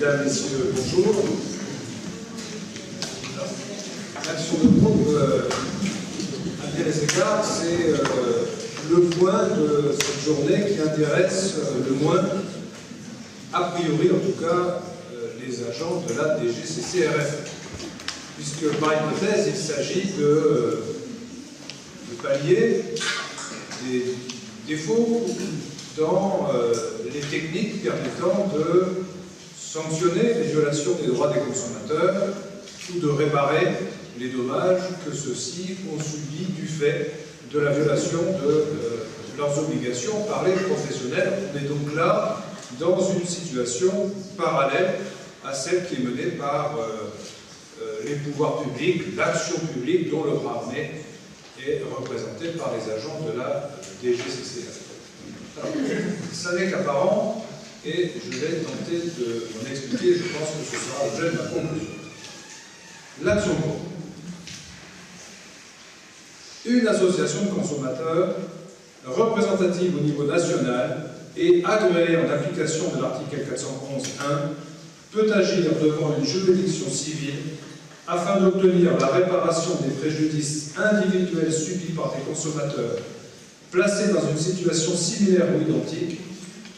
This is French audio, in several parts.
Mesdames, Messieurs, bonjour. L'action de groupe, à bien des égards, c'est le point de cette journée qui intéresse le moins, a priori en tout cas, les agents de la DGCCRF. Puisque par hypothèse, il s'agit de pallier des défauts dans les techniques permettant de sanctionner les violations des droits des consommateurs ou de réparer les dommages que ceux-ci ont subis du fait de la violation de leurs obligations par les professionnels. On est donc là dans une situation parallèle à celle qui est menée par les pouvoirs publics, l'action publique dont le bras armé est représenté par les agents de la DGCCRF. Alors, ça n'est qu'apparent et je vais tenter de m'en expliquer, je pense que ce sera l'objet de ma conclusion. L'action de groupe. Une association de consommateurs représentative au niveau national et agréée en application de l'article 411.1 peut agir devant une juridiction civile afin d'obtenir la réparation des préjudices individuels subis par des consommateurs placés dans une situation similaire ou identique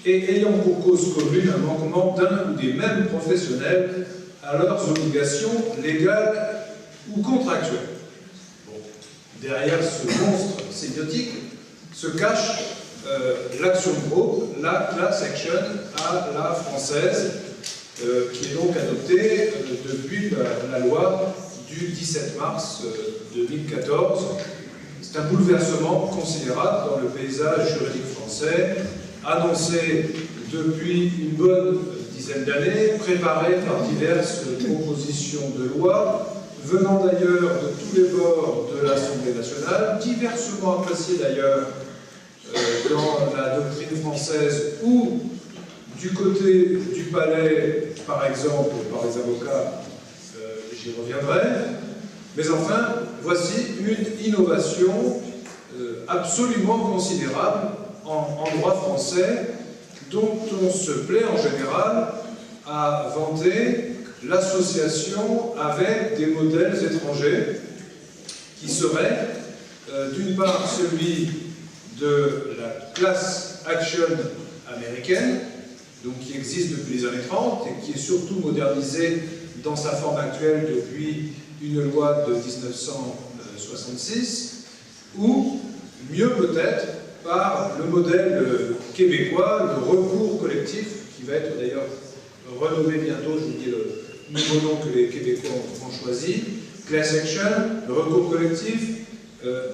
et ayant pour cause commune un manquement d'un ou des mêmes professionnels à leurs obligations légales ou contractuelles. Bon. Derrière ce monstre sémiotique se cache l'action de groupe, la class action à la française, qui est donc adoptée depuis la loi du 17 mars 2014. C'est un bouleversement considérable dans le paysage juridique français, annoncé depuis une bonne dizaine d'années, préparé par diverses propositions de loi, venant d'ailleurs de tous les bords de l'Assemblée nationale, diversement apprécié d'ailleurs dans la doctrine française ou du côté du palais, par exemple, par les avocats, j'y reviendrai. Mais enfin, voici une innovation absolument considérable en droit français, dont on se plaît en général à vanter l'association avec des modèles étrangers, qui seraient, d'une part, celui de la class action américaine, donc qui existe depuis les années 30 et qui est surtout modernisée dans sa forme actuelle depuis une loi de 1966, ou mieux peut-être par le modèle québécois, le recours collectif, qui va être d'ailleurs renommé bientôt, je vous dis le nouveau nom que les Québécois ont choisi, class action, le recours collectif,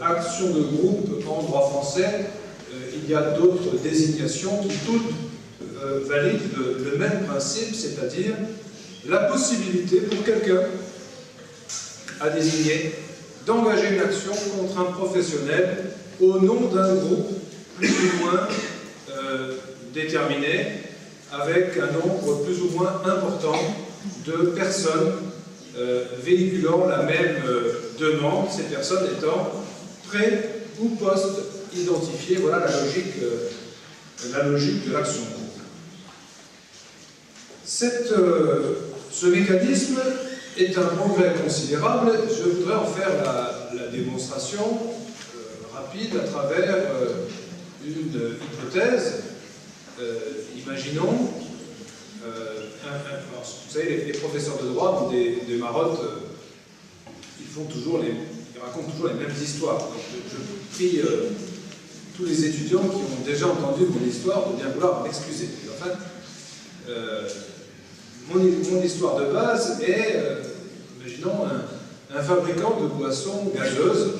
action de groupe en droit français. Il y a d'autres désignations qui toutes valident le même principe, c'est-à-dire la possibilité pour quelqu'un à désigner d'engager une action contre un professionnel au nom d'un groupe plus ou moins déterminé, avec un nombre plus ou moins important de personnes véhiculant la même demande, ces personnes étant pré- ou post-identifiées. Voilà la logique de l'action de groupe. Ce mécanisme est un progrès considérable. Je voudrais en faire la démonstration rapide à travers une hypothèse. Imaginons, vous savez, les professeurs de droit ont des marottes, ils racontent toujours les mêmes histoires. Donc je prie tous les étudiants qui ont déjà entendu mon histoire de bien vouloir m'excuser. En fait, mon histoire de base est, imaginons, un fabricant de boissons gazeuses,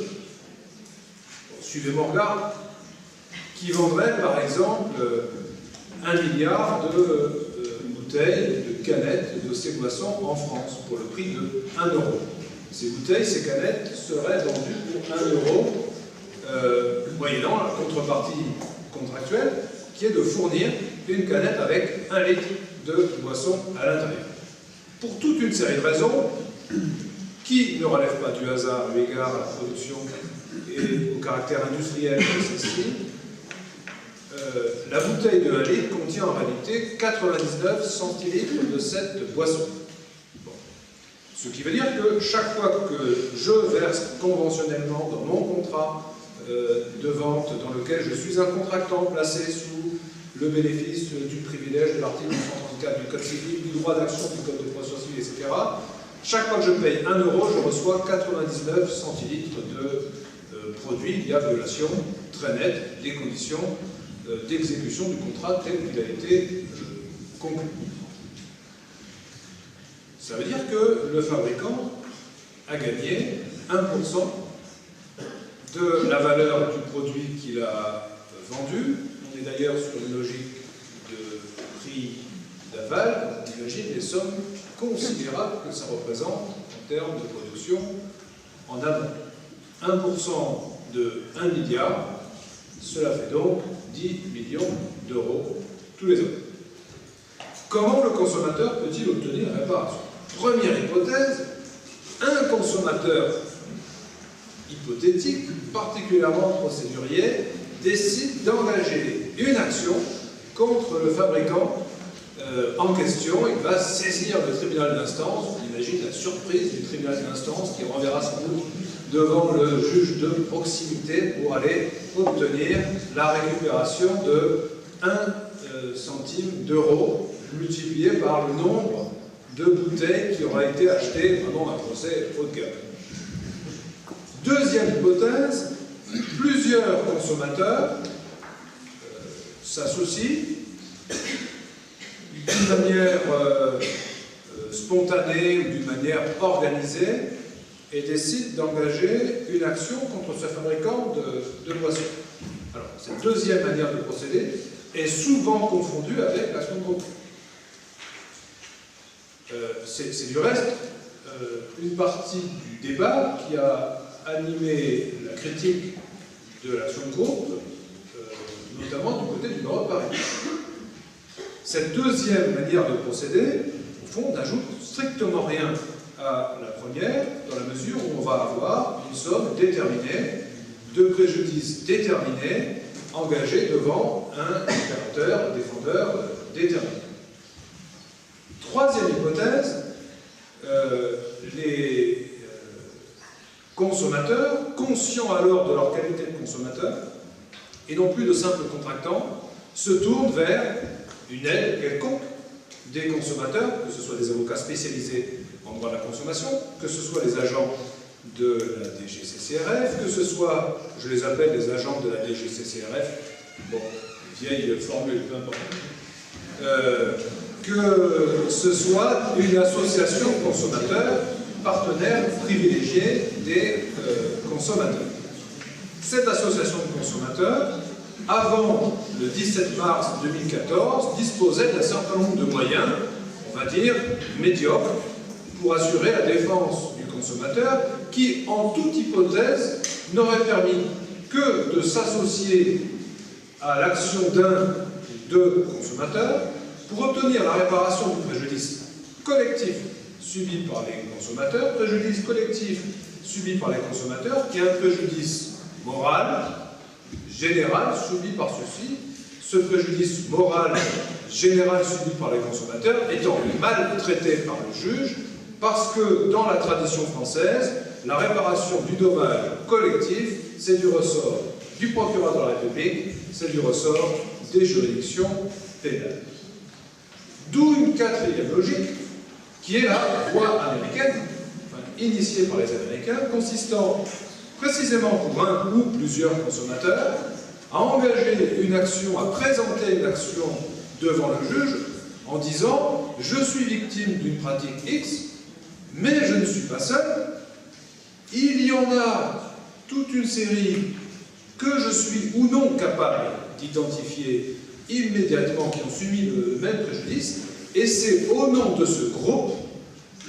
suivez mon regard, qui vendrait par exemple 1 milliard de bouteilles, de canettes de ces boissons en France pour le prix de 1 €. Ces bouteilles, ces canettes seraient vendues pour 1 €, moyennant la contrepartie contractuelle qui est de fournir une canette avec 1 litre de boisson à l'intérieur. Pour toute une série de raisons qui ne relèvent pas du hasard eu égard à la production et au caractère industriel de celle-ci, la bouteille de 1 litre contient en réalité 99 centilitres de cette boisson. Bon. Ce qui veut dire que chaque fois que je verse conventionnellement dans mon contrat de vente dans lequel je suis un contractant placé sous le bénéfice du privilège de l'article 134 du Code civil, du droit d'action du Code de procédure civile, etc., chaque fois que je paye 1 euro, je reçois 99 centilitres de produit. Il y a violation très nette des conditions d'exécution du contrat tel qu'il a été conclu. Ça veut dire que le fabricant a gagné 1% de la valeur du produit qu'il a vendu. On est d'ailleurs sur une logique de prix d'aval. On imagine les sommes considérables que ça représente en termes de production en amont. 1% de 1 milliard, cela fait donc 10 millions d'euros tous les ans. Comment le consommateur peut-il obtenir la réparation? Première hypothèse, un consommateur hypothétique, particulièrement procédurier, décide d'engager une action contre le fabricant en question. Il va saisir le tribunal d'instance. On imagine la surprise du tribunal d'instance qui renverra sans doute devant le juge de proximité pour aller obtenir la récupération de 1 centime d'euro multiplié par le nombre de bouteilles qui aura été achetées pendant un procès haut de gamme. Deuxième hypothèse, plusieurs consommateurs s'associent d'une manière spontanée ou d'une manière organisée et décident d'engager une action contre ce fabricant de boissons. Alors, cette deuxième manière de procéder est souvent confondue avec l'action de groupe. C'est du reste une partie du débat qui a animé la critique de l'action de groupe, notamment du côté du barreau de Paris. Cette deuxième manière de procéder, au fond, n'ajoute strictement rien à la première, dans la mesure où on va avoir une somme déterminée, de préjudice déterminé, engagée devant un opérateur, défendeur déterminé. Troisième hypothèse, les consommateurs, conscients alors de leur qualité de consommateur, et non plus de simples contractants, se tournent vers une aide quelconque des consommateurs, que ce soit des avocats spécialisés en droit de la consommation, que ce soit les agents de la DGCCRF, que ce soit, je les appelle les agents de la DGCCRF, bon, vieille formule, peu importe, que ce soit une association de consommateurs, partenaire privilégié des consommateurs. Cette association de consommateurs, avant le 17 mars 2014, disposait d'un certain nombre de moyens, on va dire, médiocres, pour assurer la défense du consommateur, qui, en toute hypothèse, n'aurait permis que de s'associer à l'action d'un ou deux consommateurs pour obtenir la réparation du préjudice collectif subi par les consommateurs, préjudice collectif subi par les consommateurs, qui est un préjudice moral, général, subi par ceux-ci, ce préjudice moral, général, subi par les consommateurs, étant mal traité par le juge, parce que dans la tradition française, la réparation du dommage collectif, c'est du ressort du procureur de la République, c'est du ressort des juridictions pénales. D'où une quatrième logique, qui est la voie américaine, enfin, initiée par les Américains, consistant précisément pour un ou plusieurs consommateurs à engager une action, à présenter une action devant le juge en disant « Je suis victime d'une pratique X, mais je ne suis pas seul. Il y en a toute une série que je suis ou non capable d'identifier immédiatement qui ont subi le même préjudice, et c'est au nom de ce groupe,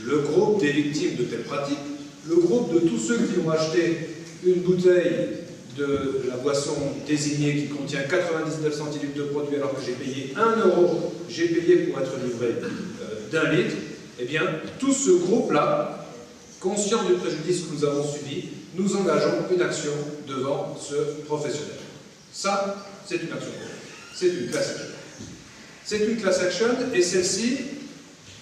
le groupe des victimes de telles pratiques, le groupe de tous ceux qui ont acheté une bouteille de la boisson désignée qui contient 99 centilitres de produit alors que j'ai payé 1 euro, j'ai payé pour être livré d'1 litre, eh bien, tout ce groupe-là, conscient du préjudice que nous avons subi, nous engageons une action devant ce professionnel. Ça, c'est une action. c'est une class action. C'est une class action et celle-ci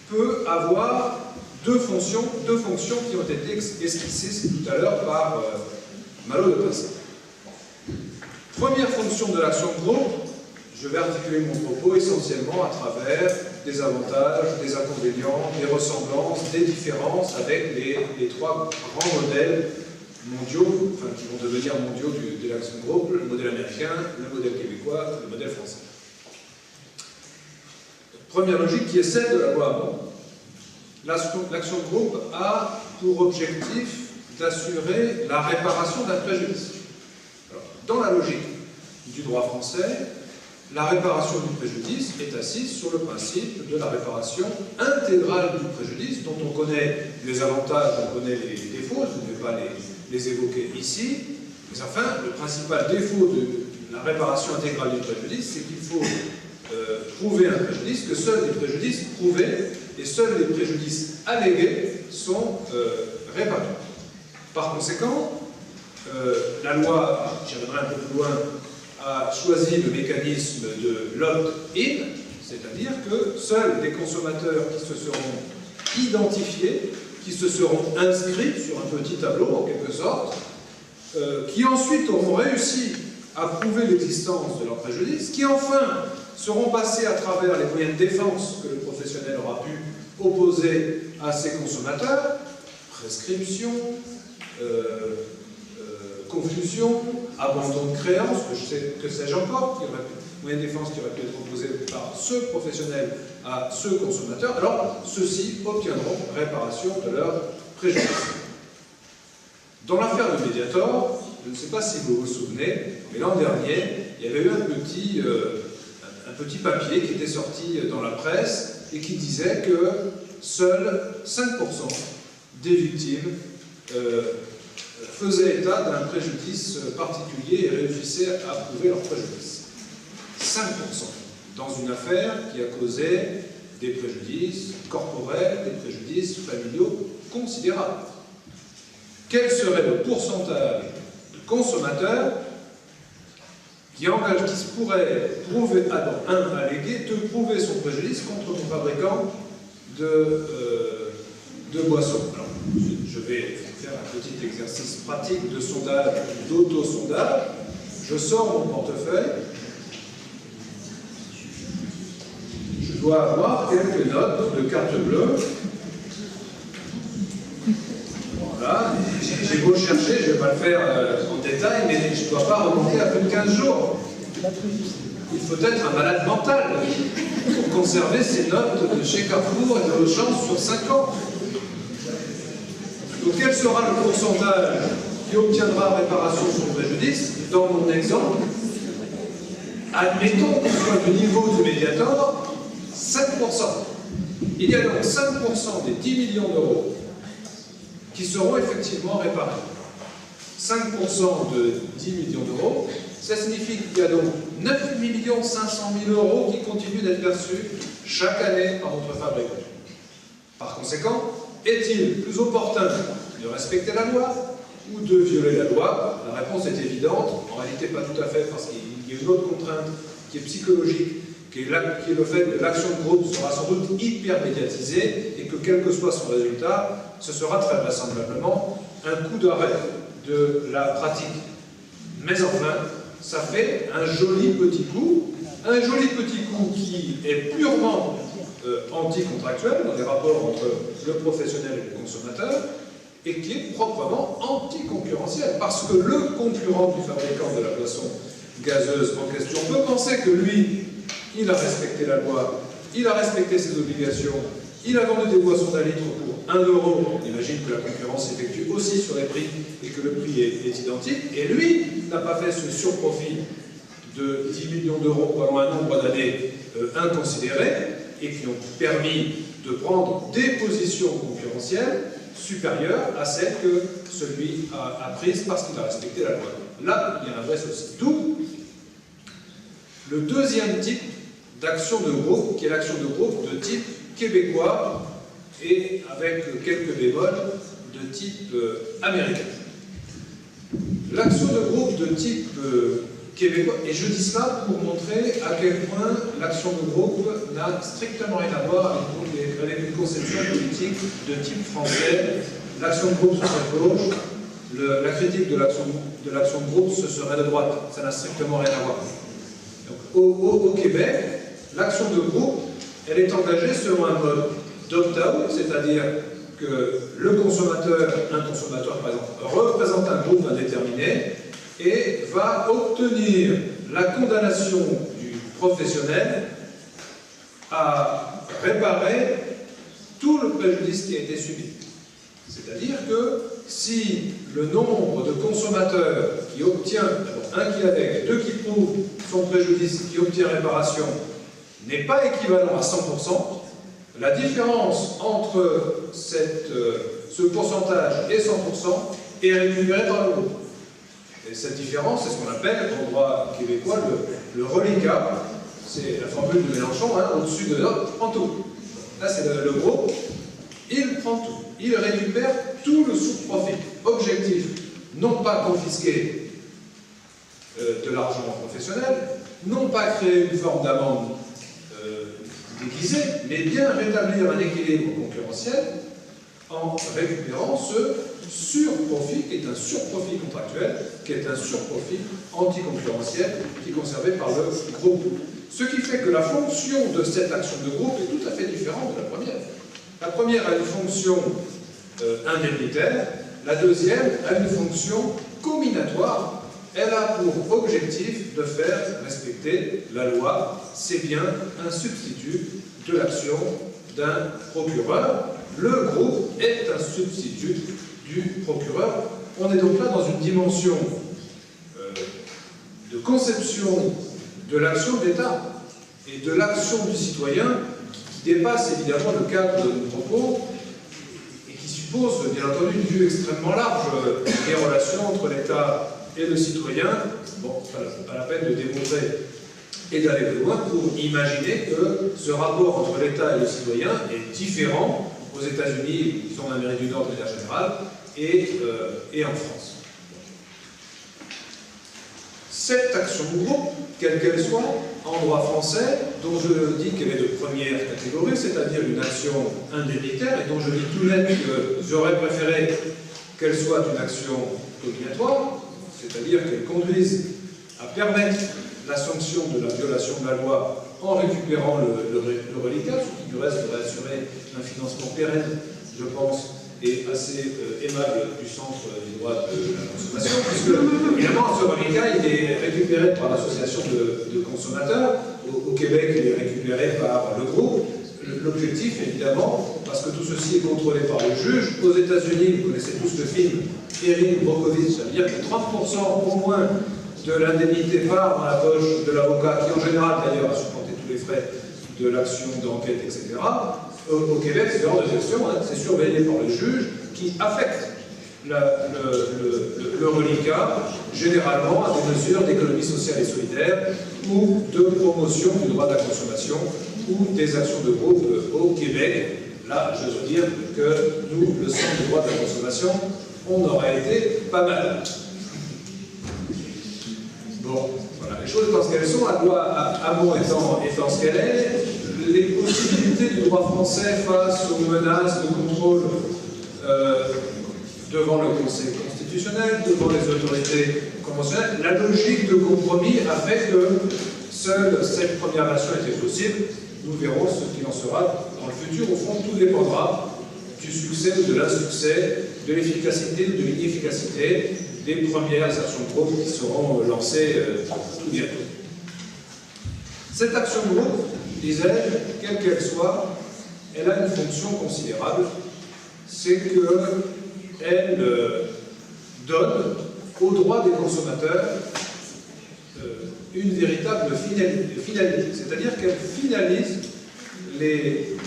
peut avoir deux fonctions qui ont été esquissées tout à l'heure par Malo de Passé. Première fonction de l'action de groupe, je vais articuler mon propos essentiellement à travers des avantages, des inconvénients, des ressemblances, des différences avec les trois grands modèles mondiaux, enfin qui vont devenir mondiaux de l'action de groupe, le modèle américain, le modèle québécois, le modèle français. Première logique qui est celle de la loi Hamon. L'action de groupe a pour objectif d'assurer la réparation d'un préjudice. Alors, dans la logique du droit français, la réparation du préjudice est assise sur le principe de la réparation intégrale du préjudice, dont on connaît les avantages, on connaît les défauts, je ne vais pas les évoquer ici, mais enfin, le principal défaut de la réparation intégrale du préjudice, c'est qu'il faut prouver un préjudice, que seuls les préjudices prouvés et seuls les préjudices allégués sont réparés. Par conséquent, la loi, j'y reviendrai un peu plus loin, a choisi le mécanisme de l'opt-in, c'est-à-dire que seuls les consommateurs qui se seront identifiés, qui se seront inscrits sur un petit tableau en quelque sorte, qui ensuite auront réussi à prouver l'existence de leur préjudice, qui enfin seront passés à travers les moyens de défense que le professionnel aura pu opposer à ses consommateurs, prescription, confusion, abandon de créance, que sais-je encore, moyen de défense qui aurait pu être opposé par ce professionnel à ce consommateur, alors ceux-ci obtiendront réparation de leur préjudice. Dans l'affaire de Mediator, je ne sais pas si vous vous souvenez, mais l'an dernier, il y avait eu un petit papier qui était sorti dans la presse et qui disait que seuls 5% des victimes faisaient état d'un préjudice particulier et réussissaient à prouver leur préjudice. 5% dans une affaire qui a causé des préjudices corporels, des préjudices familiaux considérables. Quel serait le pourcentage de consommateurs qui pourrait prouver, alléguer de prouver son préjudice contre mon fabricant de boissons. Alors, je vais faire un petit exercice pratique de sondage, d'auto-sondage. Je sors mon portefeuille. Je dois avoir quelques notes de carte bleue. Voilà, j'ai beau chercher, je ne vais pas le faire en détail, mais je ne dois pas remonter à plus de 15 jours. Il faut être un malade mental pour conserver ces notes de chez Carrefour et de Auchan sur 5 ans. Donc quel sera le pourcentage qui obtiendra réparation de son préjudice? Dans mon exemple, admettons qu'on soit du niveau du Mediator, 5%. Il y a donc 5% des 10 millions d'euros qui seront effectivement réparés. 5% de 10 millions d'euros, ça signifie qu'il y a donc 9 500 000 euros qui continuent d'être perçus chaque année par notre fabricant. Par conséquent, est-il plus opportun de respecter la loi ou de violer la loi? La réponse est évidente, en réalité pas tout à fait, parce qu'il y a une autre contrainte qui est psychologique, qui est le fait que l'action de groupe sera sans doute hyper médiatisée et que quel que soit son résultat, ce sera très vraisemblablement un coup d'arrêt de la pratique. Mais enfin, ça fait un joli petit coup qui est purement anticontractuel dans les rapports entre le professionnel et le consommateur, et qui est proprement anticoncurrentiel, parce que le concurrent du fabricant de la boisson gazeuse en question peut penser que lui, il a respecté la loi, il a respecté ses obligations, il a vendu des boissons d'un litre pour 1 euro. On imagine que la concurrence s'effectue aussi sur les prix et que le prix est identique. Et lui n'a pas fait ce surprofit de 10 millions d'euros pendant un nombre d'années inconsidéré et qui ont permis de prendre des positions concurrentielles supérieures à celles que celui a prises parce qu'il a respecté la loi. Là, il y a un vrai souci. D'où le deuxième type d'action de groupe, qui est l'action de groupe de type québécois et avec quelques bémols de type américain. L'action de groupe de type québécois. Et je dis cela pour montrer à quel point l'action de groupe n'a strictement rien à voir avec une conception politique de type français. L'action de groupe, ce serait de gauche. La critique de l'action de groupe, ce serait de droite. Ça n'a strictement rien à voir. Donc, au Québec, l'action de groupe, elle est engagée selon un mode d'opt-out, c'est-à-dire que le consommateur, un consommateur par exemple, représente un groupe indéterminé et va obtenir la condamnation du professionnel à réparer tout le préjudice qui a été subi. C'est-à-dire que si le nombre de consommateurs qui obtient, d'abord un qui avec, deux qui prouve son préjudice, qui obtient réparation, n'est pas équivalent à 100%, la différence entre ce pourcentage et 100% est récupérée par le groupe. Et cette différence, c'est ce qu'on appelle en droit québécois le reliquat. C'est la formule de Mélenchon, hein, au-dessus de l'autre, prend tout. Là, c'est le groupe, il prend tout. Il récupère tout le sous-profit. Objectif, non pas confisquer de l'argent professionnel, non pas créer une forme d'amende déguisée, mais bien rétablir un équilibre concurrentiel en récupérant ce surprofit, qui est un surprofit contractuel, qui est un surprofit anticoncurrentiel, qui est conservé par le groupe. Ce qui fait que la fonction de cette action de groupe est tout à fait différente de la première. La première a une fonction indemnitaire, la deuxième a une fonction comminatoire. Elle a pour objectif de faire respecter la loi. C'est bien un substitut de l'action d'un procureur. Le groupe est un substitut du procureur. On est donc là dans une dimension de conception de l'action de l'État et de l'action du citoyen qui dépasse évidemment le cadre de nos propos et qui suppose bien entendu une vue extrêmement large des relations entre l'État et le citoyen. Bon, pas la peine de démontrer et d'aller plus loin pour imaginer que ce rapport entre l'État et le citoyen est différent aux États-Unis, qui sont en Amérique du Nord de manière générale, et en France. Cette action de groupe, quelle qu'elle soit, en droit français, dont je dis qu'elle est de première catégorie, c'est-à-dire une action indemnitaire, et dont je dis tout net que j'aurais préféré qu'elle soit une action comminatoire, c'est-à-dire qu'elle conduise à permettre la sanction de la violation de la loi en récupérant le reliquat, ce qui du reste devrait assurer un financement pérenne, je pense, et assez aimable du centre du droit de la consommation, puisque, évidemment, ce reliquat, il est récupéré par l'association de consommateurs. Au Québec, il est récupéré par le groupe. L'objectif, évidemment, parce que tout ceci est contrôlé par le juge. Aux États-Unis, vous connaissez tous le film Erin Brockovich, ça veut dire que 30% au moins de l'indemnité part dans la poche de l'avocat, qui en général d'ailleurs a supporté tous les frais de l'action d'enquête, etc. Au Québec, c'est hors de question, hein, c'est surveillé par le juge qui affecte le reliquat, généralement à des mesures d'économie sociale et solidaire ou de promotion du droit de la consommation ou des actions de groupe au Québec. Là, je veux dire que nous, le centre du droit de la consommation, on aurait été pas mal. Bon, voilà, les choses étant ce qu'elles sont, la loi Hamon étant ce qu'elle est, les possibilités du droit français face aux menaces de contrôle devant le Conseil constitutionnel, devant les autorités conventionnelles, la logique de compromis a fait que seule cette première version était possible. Nous verrons ce qu'il en sera dans le futur. Au fond, tout dépendra du succès ou de l'insuccès, de l'efficacité ou de l'inefficacité des premières actions de groupe qui seront lancées tout bientôt. Cette action de groupe, disais-je, quelle qu'elle soit, elle a une fonction considérable, c'est qu'elle donne aux droits des consommateurs une véritable finalité, c'est-à-dire qu'elle finalise les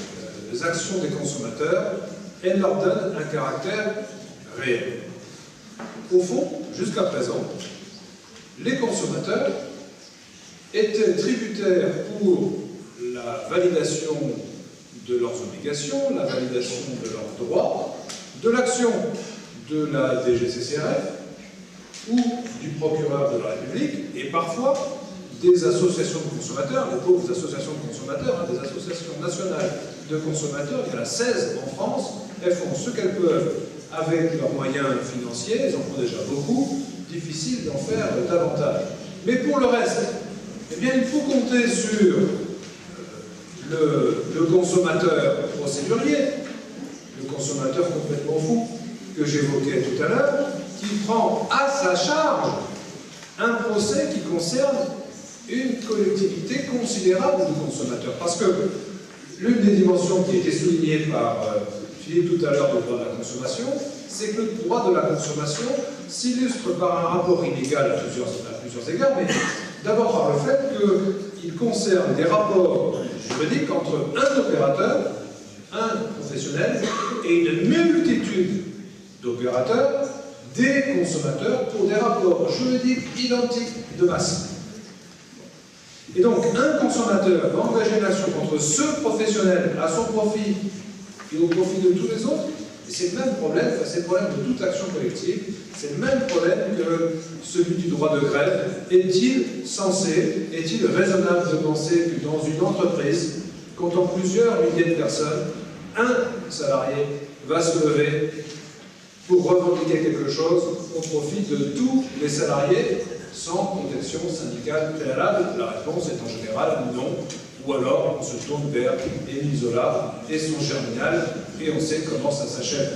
actions des consommateurs, elle leur donne un caractère réel. Au fond, jusqu'à présent, les consommateurs étaient tributaires pour la validation de leurs obligations, la validation de leurs droits, de l'action de la DGCCRF, ou du procureur de la République, et parfois des associations de consommateurs, les pauvres associations de consommateurs, des associations nationales de consommateurs, il y en a 16 en France, elles font ce qu'elles peuvent avec leurs moyens financiers, elles en font déjà beaucoup, difficile d'en faire davantage. Mais pour le reste, eh bien, il faut compter sur le consommateur procédurier, le consommateur complètement fou que j'évoquais tout à l'heure, qui prend à sa charge un procès qui concerne une collectivité considérable de consommateurs. Parce que l'une des dimensions qui a été soulignée par Philippe tout à l'heure du droit de la consommation, c'est que le droit de la consommation s'illustre par un rapport inégal à plusieurs égards, mais d'abord par le fait qu'il concerne des rapports juridiques entre un opérateur, un professionnel, et une multitude d'opérateurs, des consommateurs, pour des rapports juridiques identiques de masse. Et donc, un consommateur va engager une action contre ce professionnel à son profit et au profit de tous les autres, et c'est le même problème, c'est le problème de toute action collective, c'est le même problème que celui du droit de grève. Est-il raisonnable de penser que dans une entreprise, comptant plusieurs milliers de personnes, un salarié va se lever pour revendiquer quelque chose au profit de tous les salariés sans protection syndicale préalable? La réponse est en général non. Ou alors on se tourne vers Émile Zola et son Germinal, et on sait comment ça s'achève.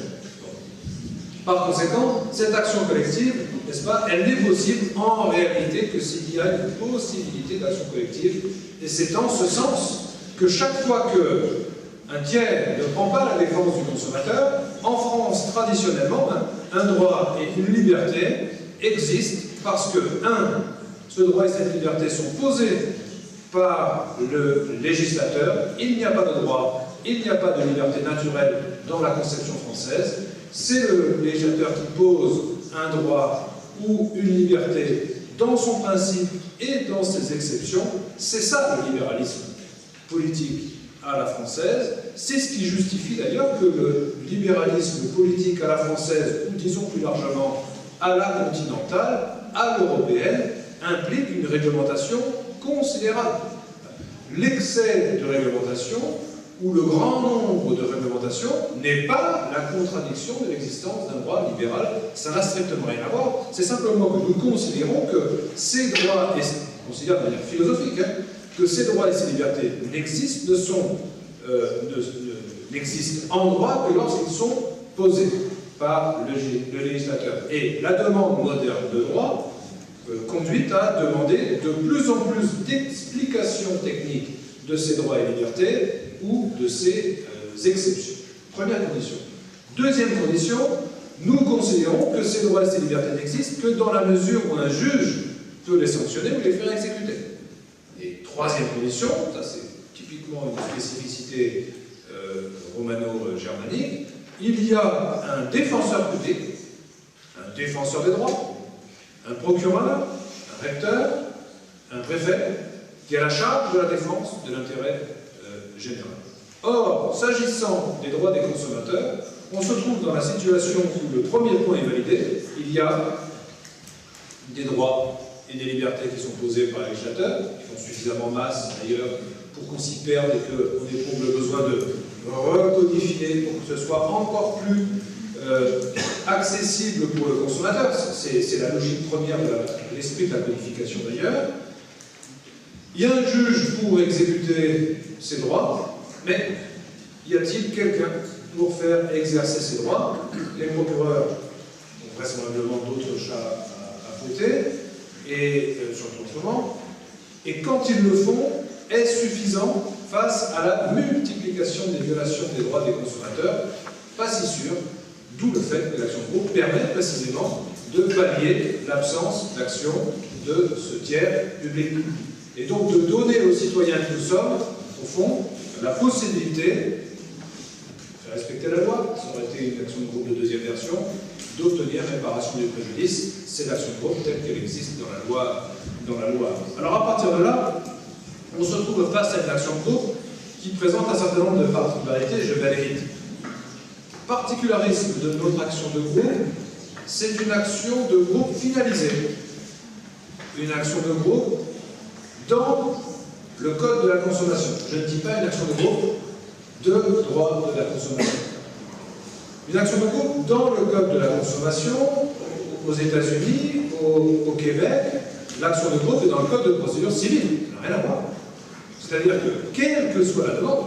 Par conséquent, cette action collective, n'est-ce pas, elle n'est possible en réalité que s'il y a une possibilité d'action collective, et c'est en ce sens que chaque fois qu'un tiers ne prend pas la défense du consommateur, en France, traditionnellement, un droit et une liberté existent parce que, ce droit et cette liberté sont posés par le législateur. Il n'y a pas de droit, il n'y a pas de liberté naturelle dans la conception française. C'est le législateur qui pose un droit ou une liberté dans son principe et dans ses exceptions. C'est ça le libéralisme politique à la française. C'est ce qui justifie d'ailleurs que le libéralisme politique à la française, ou disons plus largement à la continentale, à l'européenne, implique une réglementation considérable. L'excès de réglementation ou le grand nombre de réglementations n'est pas la contradiction de l'existence d'un droit libéral. Ça n'a strictement rien à voir. C'est simplement que nous considérons que ces droits, et on considère de manière philosophique, que ces droits et ces libertés n'existent, n'existent en droit que lorsqu'ils sont posés par le législateur. Et la demande moderne de droit conduit à demander de plus en plus d'explications techniques de ces droits et libertés ou de ces exceptions. Première condition. Deuxième condition, nous considérons que ces droits et ces libertés n'existent que dans la mesure où un juge peut les sanctionner ou les faire exécuter. Et troisième condition, ça c'est typiquement une spécificité romano-germanique, il y a un défenseur public, un défenseur des droits, un procureur, un recteur, un préfet, qui a la charge de la défense de l'intérêt général. Or, s'agissant des droits des consommateurs, on se trouve dans la situation où le premier point est validé, il y a des droits et des libertés qui sont posés par les législateurs, qui font suffisamment masse d'ailleurs pour qu'on s'y perde et qu'on éprouve le besoin de recodifier pour que ce soit encore plus accessible pour le consommateur. C'est la logique première de l'esprit de la codification d'ailleurs. Il y a un juge pour exécuter ses droits, mais y a-t-il quelqu'un pour faire exercer ses droits? Les procureurs ont vraisemblablement d'autres chats à fouetter, et surtout en ce moment. Et quand ils le font, est-ce suffisant face à la multiplication des violations des droits des consommateurs? Pas si sûr, d'où le fait que l'action de groupe permet précisément de pallier l'absence d'action de ce tiers public. Et donc de donner aux citoyens que nous sommes, au fond, la possibilité de faire respecter la loi, ça aurait été une action de groupe de deuxième version, d'obtenir réparation du préjudice. C'est l'action de groupe telle qu'elle existe dans la loi. Alors à partir de là, on se trouve face à une action de groupe qui présente un certain nombre de particularités, je vais aller vite. Particularisme de notre action de groupe, c'est une action de groupe finalisée. Une action de groupe dans le code de la consommation. Je ne dis pas une action de groupe de droit de la consommation. Une action de groupe dans le code de la consommation, aux États-Unis, au Québec, l'action de groupe est dans le code de procédure civile. Ça n'a rien à voir. C'est-à-dire que, quelle que soit la demande,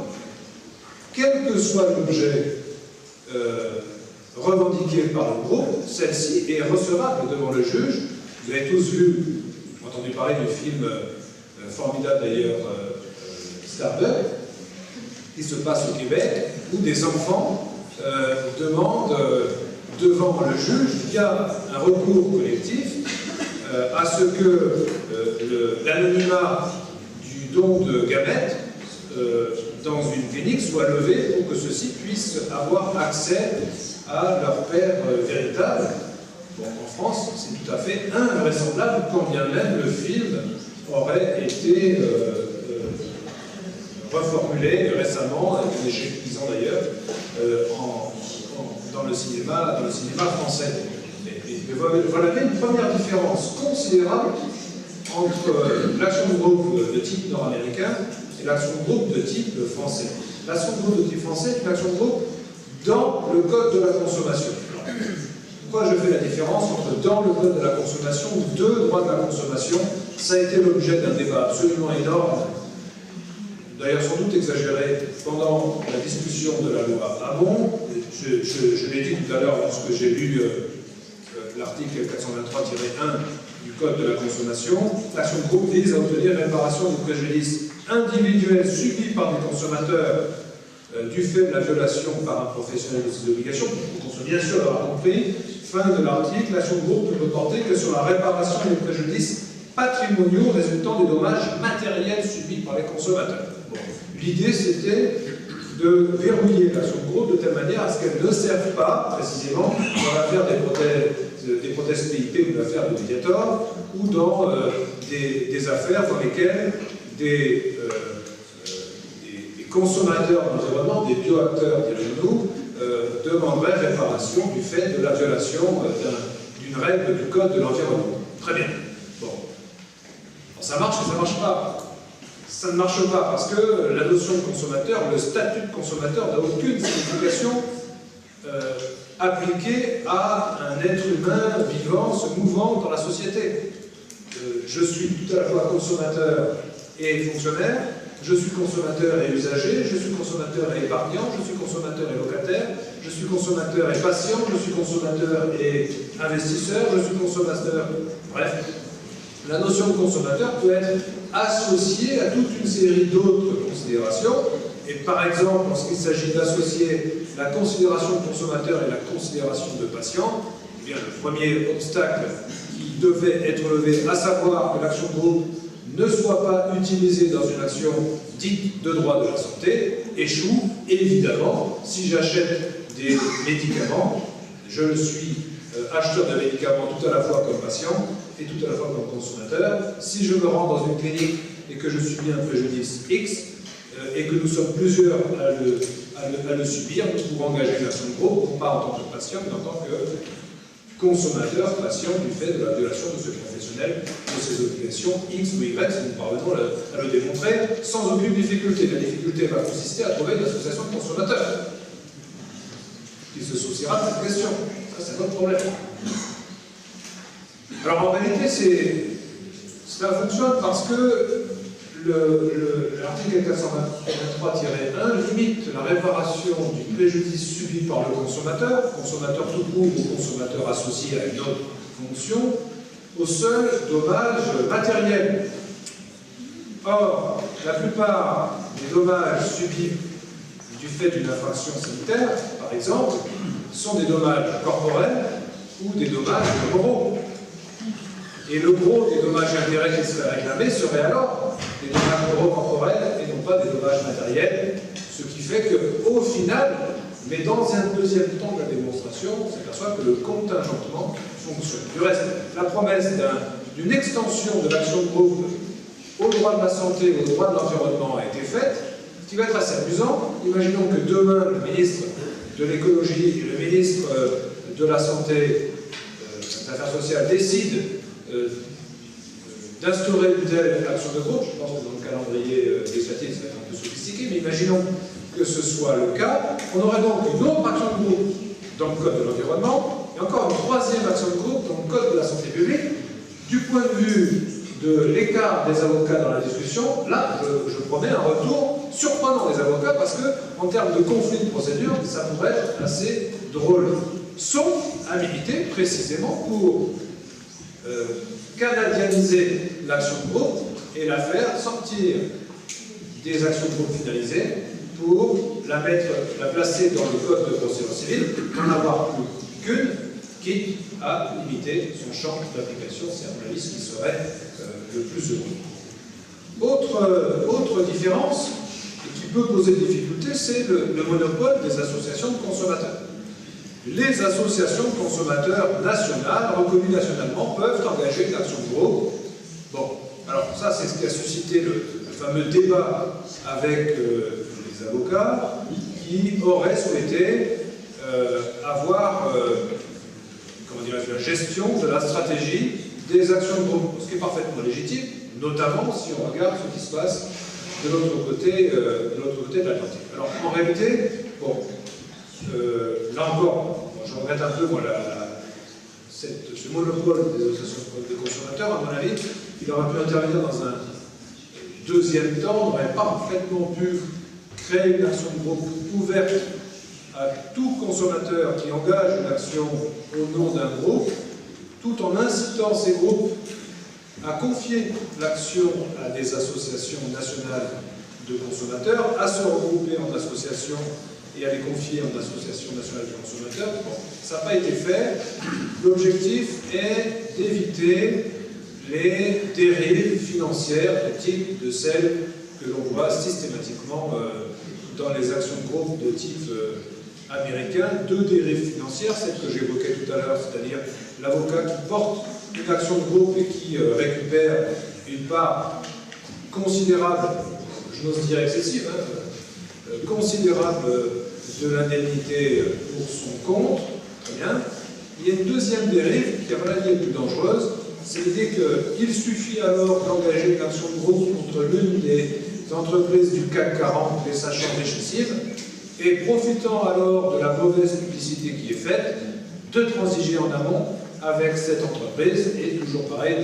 quel que soit l'objet revendiqué par le groupe, celle-ci est recevable devant le juge. Vous avez tous entendu parler du film formidable d'ailleurs, Starbuck, qui se passe au Québec, où des enfants demandent devant le juge, via un recours collectif, à ce que l'anonymat du don de gamètes dans une clinique soit levé pour que ceux-ci puissent avoir accès à leur père véritable. Bon, en France, c'est tout à fait invraisemblable, quand bien même le film aurait été reformulé récemment, avec un échec cuisant d'ailleurs, dans le cinéma français. Mais voilà une première différence considérable entre l'action de groupe de type nord-américain et l'action de groupe de type français. L'action de groupe de type français est une action de groupe dans le code de la consommation. Pourquoi je fais la différence entre dans le code de la consommation ou deux droits de la consommation? Ça a été l'objet d'un débat absolument énorme, d'ailleurs sans doute exagéré, pendant la discussion de la loi Hamon. Je l'ai dit tout à l'heure lorsque j'ai lu l'article 423-1 du Code de la consommation. L'action de groupe vise à obtenir réparation du préjudice individuel subi par des consommateurs du fait de la violation par un professionnel de ses obligations. On se bien sûr l'avoir compris. Fin de l'article, l'action de groupe ne peut porter que sur la réparation des préjudices patrimoniaux résultant des dommages matériels subis par les consommateurs. Bon. L'idée, c'était de verrouiller l'action de groupe de telle manière à ce qu'elle ne serve pas, précisément, dans l'affaire des prothèses PIP ou l'affaire de Mediator, ou dans des affaires dans lesquelles des consommateurs d'environnement, des bioacteurs, dirons-nous, demanderaient réparation du fait de la violation d'une règle du Code de l'environnement. Très bien. Bon. Alors, ça marche ou ça ne marche pas? Ça ne marche pas parce que la notion de consommateur, le statut de consommateur n'a aucune signification appliquée à un être humain vivant, se mouvant dans la société. Je suis tout à la fois consommateur et fonctionnaire, je suis consommateur et usager, je suis consommateur et épargnant, je suis consommateur et locataire, je suis consommateur et patient, je suis consommateur et investisseur, je suis consommateur... Bref, la notion de consommateur peut être associée à toute une série d'autres considérations. Et par exemple, lorsqu'il s'agit d'associer la considération de consommateur et la considération de patient, eh bien, le premier obstacle qui devait être levé, à savoir que l'action de groupe ne soit pas utilisée dans une action dite de droit de la santé, échoue. Et évidemment, si j'achète des médicaments, je suis acheteur de médicaments tout à la fois comme patient et tout à la fois comme consommateur. Si je me rends dans une clinique et que je subis un préjudice X, et que nous sommes plusieurs à le subir, nous pouvons engager une action de groupe, non pas en tant que patient, mais en tant que consommateur, patient, du fait de la violation de ce professionnel, de ses obligations X ou Y, si nous parvenons à le démontrer, sans aucune difficulté. La difficulté va consister à trouver une association de consommateurs qui se souciera de cette question. Ça, c'est notre problème. Alors, en réalité, cela fonctionne parce que l'article 423-1 limite la réparation du préjudice subi par le consommateur tout court ou consommateur associé à une autre fonction, au seul dommage matériel. Or, la plupart des dommages subis du fait d'une infraction sanitaire, par exemple, sont des dommages corporels ou des dommages moraux. Et le gros des dommages intérêts qui seraient réclamés serait alors des dommages corporels et non pas des dommages matériels, ce qui fait qu'au final, mais dans un deuxième temps de la démonstration, on s'aperçoit que le contingentement fonctionne. Du reste, la promesse d'une extension de l'action de groupe au droit de la santé, au droit de l'environnement a été faite, ce qui va être assez amusant. Imaginons que demain, le ministre de l'écologie et le ministre de la santé les affaires sociales décident d'instaurer une telle action de groupe, je pense que dans le calendrier législatif, ça va être un peu sophistiqué, mais imaginons que ce soit le cas, on aurait donc une autre action de groupe dans le Code de l'environnement, et encore une troisième action de groupe dans le Code de la santé publique. Du point de vue de l'écart des avocats dans la discussion, là, je promets un retour surprenant des avocats, parce que, en termes de conflit de procédure, ça pourrait être assez drôle. Sauf à militer précisément pour canadianiser l'action de groupe et la faire sortir des actions de groupe finalisées pour la placer dans le code de procédure civile, n'en avoir plus qu'une, quitte à limiter son champ d'application. C'est à mon avis ce qui serait le plus heureux. Autre différence, et qui peut poser des difficultés, c'est le monopole des associations de consommateurs. Les associations de consommateurs nationales, reconnues nationalement, peuvent engager une action de groupe. Bon, alors ça, c'est ce qui a suscité le fameux débat avec les avocats qui auraient souhaité avoir la gestion de la stratégie des actions de groupe, ce qui est parfaitement légitime, notamment si on regarde ce qui se passe de l'autre côté de l'Atlantique. Alors, en réalité, bon, là encore, je regrette un peu ce monopole des associations de consommateurs. À mon avis, il aurait pu intervenir dans un deuxième temps, on n'aurait parfaitement pu créer une action de groupe ouverte à tout consommateur qui engage une action au nom d'un groupe, tout en incitant ces groupes à confier l'action à des associations nationales de consommateurs, à se regrouper en associations et à les confier en association nationale de consommateurs. Bon, ça n'a pas été fait. L'objectif est d'éviter les dérives financières de type de celles que l'on voit systématiquement dans les actions de groupe de type américain. Deux dérives financières, celles que j'évoquais tout à l'heure, c'est-à-dire l'avocat qui porte une action de groupe et qui récupère une part considérable, je n'ose dire excessive, considérable de l'indemnité pour son compte. Très bien. Il y a une deuxième dérive qui, à mon avis, est plus dangereuse, c'est l'idée qu'il suffit alors d'engager une action de groupe contre l'une des entreprises du CAC 40, les sachant richissimes, et profitant alors de la mauvaise publicité qui est faite, de transiger en amont avec cette entreprise, et toujours pareil,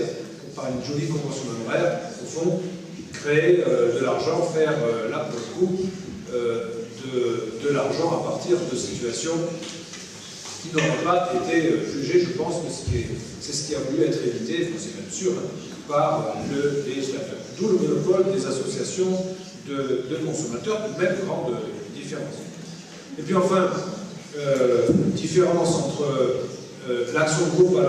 par une jolie convention d'honoraires, au fond, créer de l'argent, faire là pour le coup de l'argent à partir de situations qui n'auraient pas été jugées. Je pense que c'est ce qui a voulu être évité, c'est même sûr, par le législateur. D'où le monopole des associations de consommateurs, même grande différence. Et puis enfin, différence entre l'action de groupe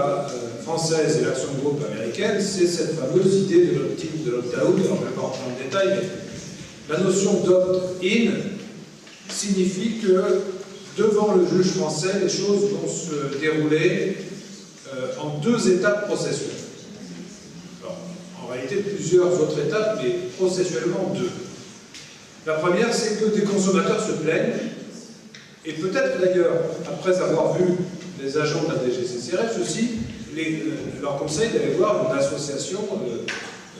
française et l'action de groupe américaine, c'est cette fameuse idée de l'opt-in, de l'opt-out. Alors je ne vais pas rentrer en détail, mais la notion d'opt-in signifie que devant le juge français, les choses vont se dérouler en deux étapes processuelles. Alors, en réalité, plusieurs autres étapes, mais processuellement deux. La première, c'est que des consommateurs se plaignent, et peut-être d'ailleurs, après avoir vu les agents de la DGCCRF, ceux-ci leur conseillent d'aller voir une association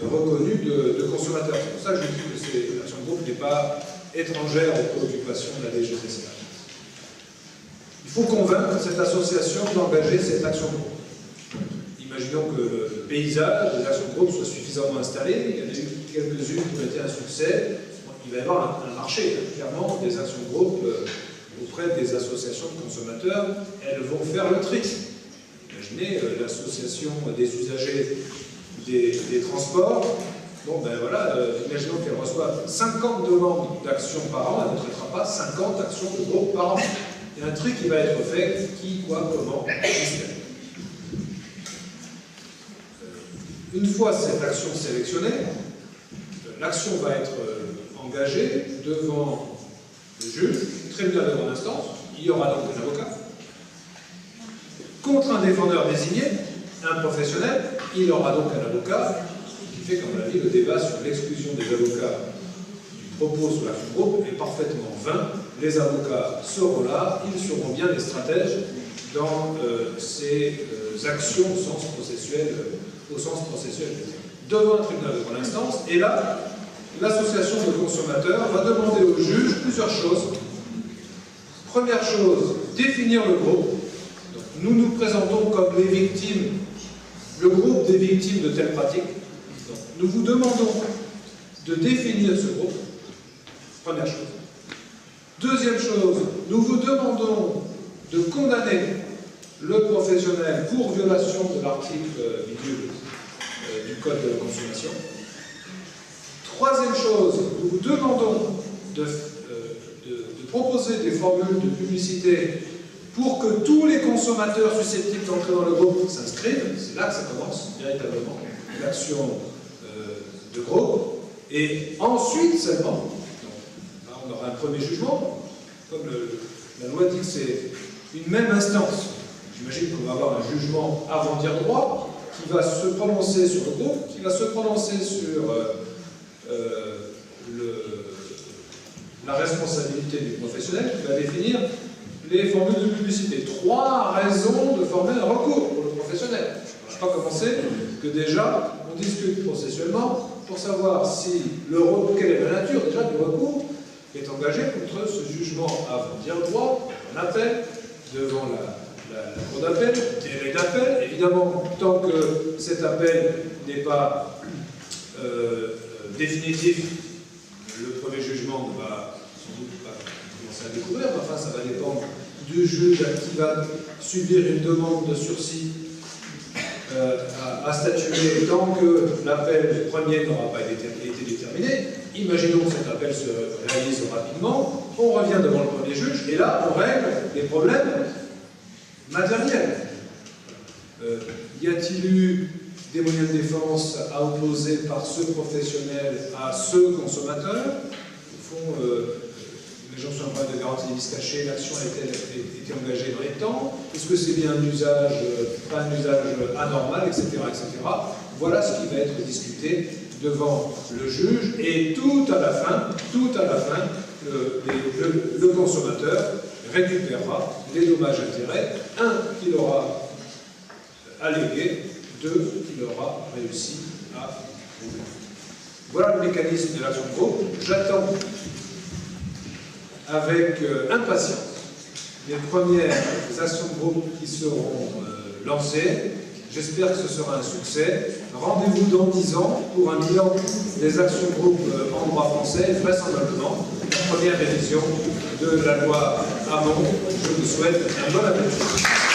reconnue de consommateurs. C'est pour ça que je dis que l'action de groupe n'est pas étrangère aux préoccupations de la DGCCRF. Il faut convaincre cette association d'engager cette action de groupe. Imaginons que le paysage des actions de groupe soit suffisamment installé, il y en a eu quelques-unes qui ont été un succès, il va y avoir un marché, clairement, des actions de groupe auprès des associations de consommateurs, elles vont faire le tri. Imaginez l'association des usagers des transports, bon ben voilà, imaginons qu'elle reçoit 50 demandes d'actions par an, elle ne traitera pas 50 actions de groupe par an. Il y a un tri qui va être fait, qui, quoi, comment, une fois cette action sélectionnée, l'action va être engagée devant le juge, tribunal de grande instance, il y aura donc un avocat, contre un défendeur désigné, un professionnel, il aura donc un avocat, qui fait qu'à mon avis, le débat sur l'exclusion des avocats du propos sur l'action de groupe est parfaitement vain. Les avocats seront là, ils seront bien les stratèges dans ces actions au sens processuel du terme. Devant un tribunal de grande instance, et là, l'association de consommateurs va demander au juge plusieurs choses. Première chose, définir le groupe. Donc, nous nous présentons comme les victimes, le groupe des victimes de telles pratiques. Donc, nous vous demandons de définir ce groupe. Première chose. Deuxième chose, nous vous demandons de condamner le professionnel pour violation de l'article du Code de la consommation. Troisième chose, nous vous demandons de proposer des formules de publicité pour que tous les consommateurs susceptibles d'entrer dans le groupe s'inscrivent. C'est là que ça commence, véritablement, l'action de groupe. Et ensuite seulement, donc, là on aura un premier jugement, comme la loi dit que c'est une même instance. J'imagine qu'on va avoir un jugement avant dire droit qui va se prononcer sur le groupe, qui va se prononcer sur la responsabilité du professionnel, qui va définir les formules de publicité. 3 raisons de former un recours pour le professionnel. Je ne sais pas comment c'est que déjà on discute processuellement pour savoir si quelle est la nature déjà du recours qui est engagé contre ce jugement avant dire droit, en appel, devant la cour d'appel, délai d'appel. Évidemment, tant que cet appel n'est pas définitif, le premier jugement ne va sans doute pas commencer à découvrir, mais enfin ça va dépendre du juge qui va subir une demande de sursis à statuer tant que l'appel premier n'aura pas été déterminé. Imaginons que cet appel se réalise rapidement, on revient devant le premier juge, et là on règle les problèmes matériels. Y a-t-il eu des moyens de défense à opposer par ce professionnel à ce consommateur? Au fond, les gens sont en train de garantie des vices cachés, l'action a été engagée dans les temps, est-ce que c'est bien un usage, pas un usage anormal, etc., etc. Voilà ce qui va être discuté devant le juge, et tout à la fin, le consommateur récupérera les dommages-intérêts, 1 qu'il aura allégué, 2 qu'il aura réussi à prouver. Voilà le mécanisme de l'action de groupe. J'attends avec impatience les premières actions de groupe qui seront lancées. J'espère que ce sera un succès. Rendez-vous dans 10 ans pour un bilan des actions de groupe en droit français, vraisemblablement la première révision de la loi Hamon. Je vous souhaite un bon appétit.